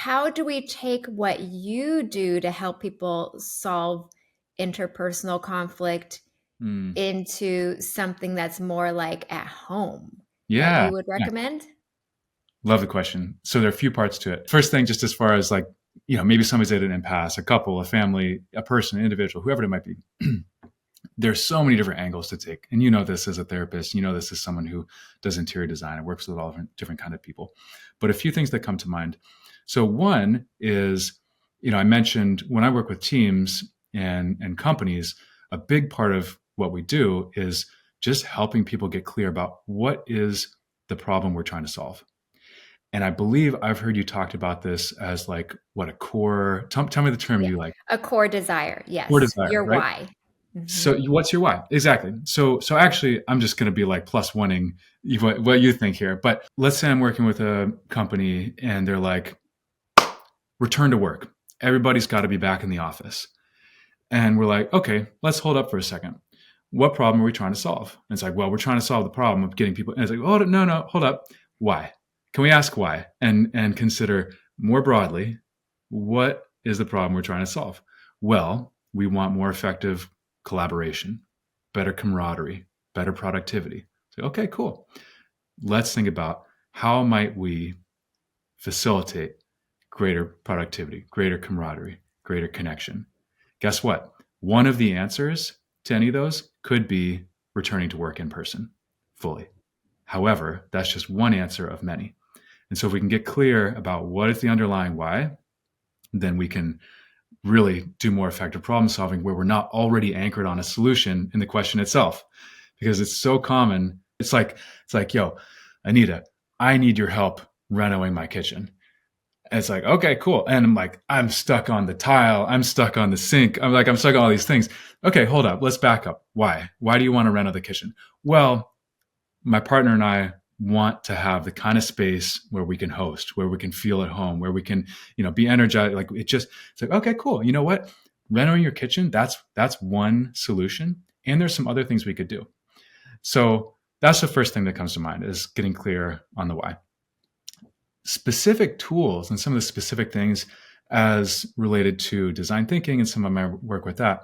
how do we take what you do to help people solve interpersonal conflict Hmm. into something that's more like at home that Yeah. you would Yeah. recommend? Love the question. So there are a few parts to it. First thing, just as far as like, maybe somebody's at an impasse, a couple, a family, a person, an individual, whoever it might be. There's so many different angles to take. And this as a therapist, this as someone who does interior design and works with all different kind of people. But a few things that come to mind. So one is, I mentioned when I work with teams and companies, a big part of what we do is just helping people get clear about what is the problem we're trying to solve. And I believe I've heard you talked about this as like what a core, tell me the term Yeah. you like, A core desire. core Yes. desire, Your right? why. So Mhm. what's your why? Exactly. So actually, I'm just going to be like plus oneing what you think here. But let's say I'm working with a company and they're like, return to work. Everybody's got to be back in the office. And we're like, okay, let's hold up for a second. What problem are we trying to solve? And it's like, well, we're trying to solve the problem of getting people. And it's like, oh, no, hold up. Why? Can we ask why? And consider more broadly, what is the problem we're trying to solve? Well, we want more effective collaboration, better camaraderie, better productivity. So, okay, cool. Let's think about how might we facilitate greater productivity, greater camaraderie, greater connection. Guess what? One of the answers to any of those could be returning to work in person fully. However, that's just one answer of many. And so if we can get clear about what is the underlying why, then we can really do more effective problem solving where we're not already anchored on a solution in the question itself. Because it's so common. It's like, yo, Anita, I need your help renovating my kitchen. And it's like, okay, cool. And I'm like, I'm stuck on the tile. I'm stuck on the sink. I'm stuck on all these things. Okay, hold up. Let's back up. Why? Why do you want to reno the kitchen? Well, my partner and I want to have the kind of space where we can host, where we can feel at home, where we can, be energized. Like it's like, okay, cool. You know what? Renovating your kitchen, that's one solution. And there's some other things we could do. So that's the first thing that comes to mind is getting clear on the why. Specific tools and some of the specific things as related to design thinking and some of my work with that.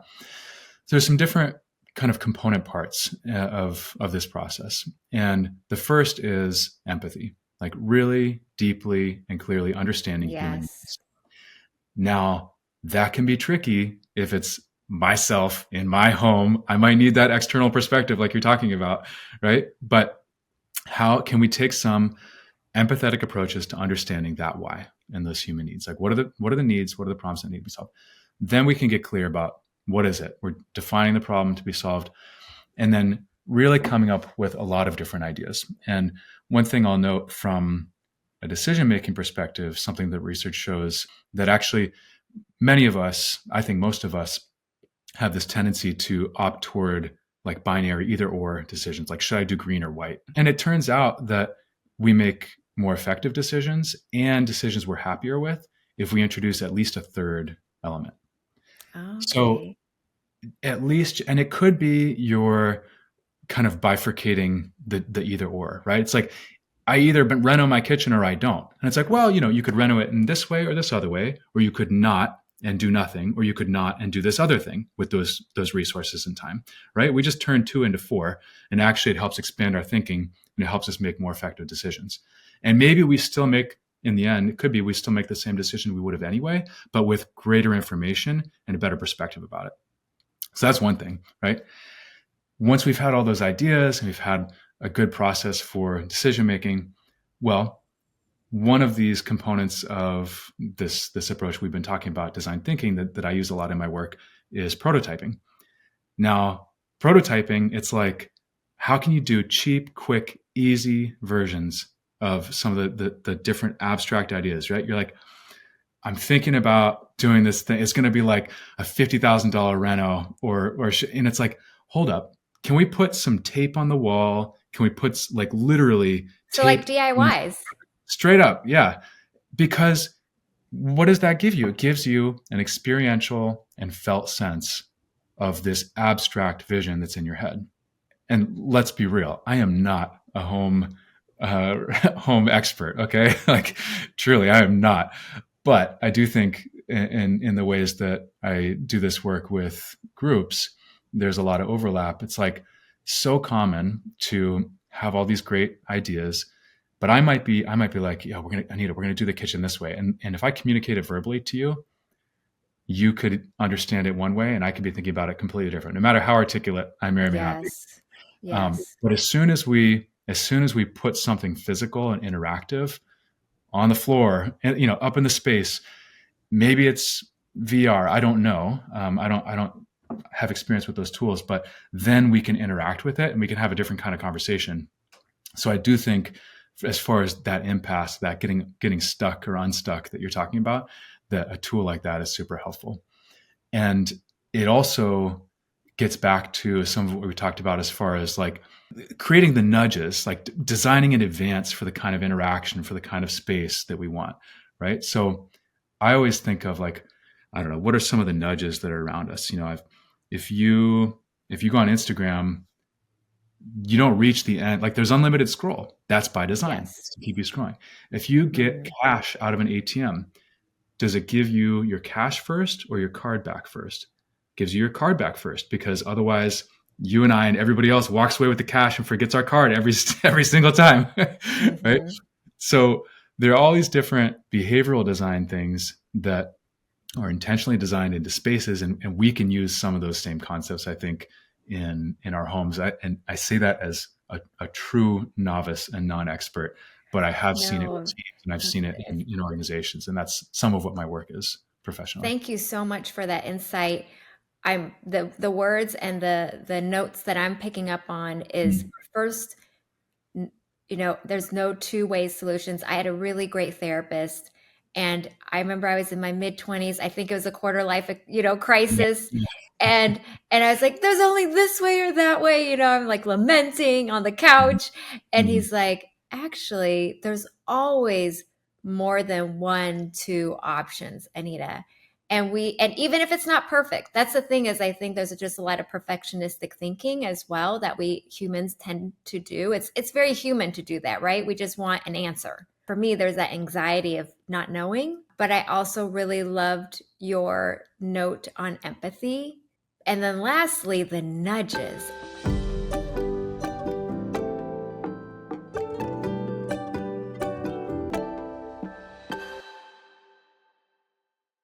There's some different kind of component parts of this process. And the first is empathy, like really deeply and clearly understanding human Yes. needs. Now, that can be tricky if it's myself in my home. I might need that external perspective, like you're talking about, right? But how can we take some empathetic approaches to understanding that why and those human needs? Like, what are the needs? What are the problems that need to be solved? Then we can get clear about what is it. We're defining the problem to be solved, and then really coming up with a lot of different ideas. And one thing I'll note from a decision making perspective, something that research shows that actually many of us, I think most of us, have this tendency to opt toward like binary either or decisions, like should I do green or white? And it turns out that we make more effective decisions and decisions we're happier with if we introduce at least a third element. So Okay. at least, and it could be your kind of bifurcating the either or, right? It's like I either reno my kitchen or I don't. And it's like, well, you could reno it in this way or this other way, or you could not and do nothing, or you could not and do this other thing with those resources and time, right? We just turn two into four, and actually it helps expand our thinking and it helps us make more effective decisions. And maybe we still make, in the end, it could be we still make the same decision we would have anyway, but with greater information and a better perspective about it. So that's one thing, right? Once we've had all those ideas and we've had a good process for decision making, well, one of these components of this approach we've been talking about, design thinking, that I use a lot in my work is prototyping. Now, prototyping, it's like, how can you do cheap, quick, easy versions of some of the different abstract ideas, right? You're like, I'm thinking about doing this thing. It's going to be like a $50,000 reno and it's like, hold up. Can we put some tape on the wall? Can we put like literally So like tape DIYs. straight up? Yeah. Because what does that give you? It gives you an experiential and felt sense of this abstract vision that's in your head. And let's be real, I am not a home expert. Okay. Like truly, I am not. But I do think in the ways that I do this work with groups, there's a lot of overlap. It's like so common to have all these great ideas, but I might be like, yeah, Anita, we're gonna do the kitchen this way. And if I communicate it verbally to you, you could understand it one way and I could be thinking about it completely different, no matter how articulate I may or may not be. Yes. Yes. But as soon as we put something physical and interactive on the floor and up in the space, maybe it's VR. I don't know. I don't have experience with those tools, but then we can interact with it and we can have a different kind of conversation. So I do think, as far as that impasse, that getting stuck or unstuck that you're talking about, that a tool like that is super helpful. And it also gets back to some of what we talked about as far as like creating the nudges, like designing in advance for the kind of interaction, for the kind of space that we want, right? So I always think of like, I don't know, what are some of the nudges that are around us? If you if you go on Instagram, you don't reach the end. Like there's unlimited scroll. That's by design. It's Yes. to keep you scrolling. If you get Mhm. cash out of an ATM, does it give you your cash first or your card back first? Gives you your card back first, because otherwise you and I and everybody else walks away with the cash and forgets our card every single time, right? Mhm. So there are all these different behavioral design things that are intentionally designed into spaces, and we can use some of those same concepts, I think, in our homes. And I say that as a true novice and non-expert, but I have seen it with No, teams and I've seen it in organizations, and that's some of what my work is professionally. thank you so much for that insight. I'm the words and the notes that I'm picking up on is Mm. first, there's no two-way solutions. I had a really great therapist, and I remember I was in my mid-20s. I think it was a quarter life, Yeah. crisis. Yeah. And I was like, there's only this way or that way, I'm like lamenting on the Mhm. couch. And Mhm. he's like, actually, there's always more than one, two options, Anita. And even if it's not perfect, that's the thing, is I think there's just a lot of perfectionistic thinking as well that we humans tend to do. It's very human to do that, right? We just want an answer. For me, there's that anxiety of not knowing, but I also really loved your note on empathy. And then lastly, the nudges.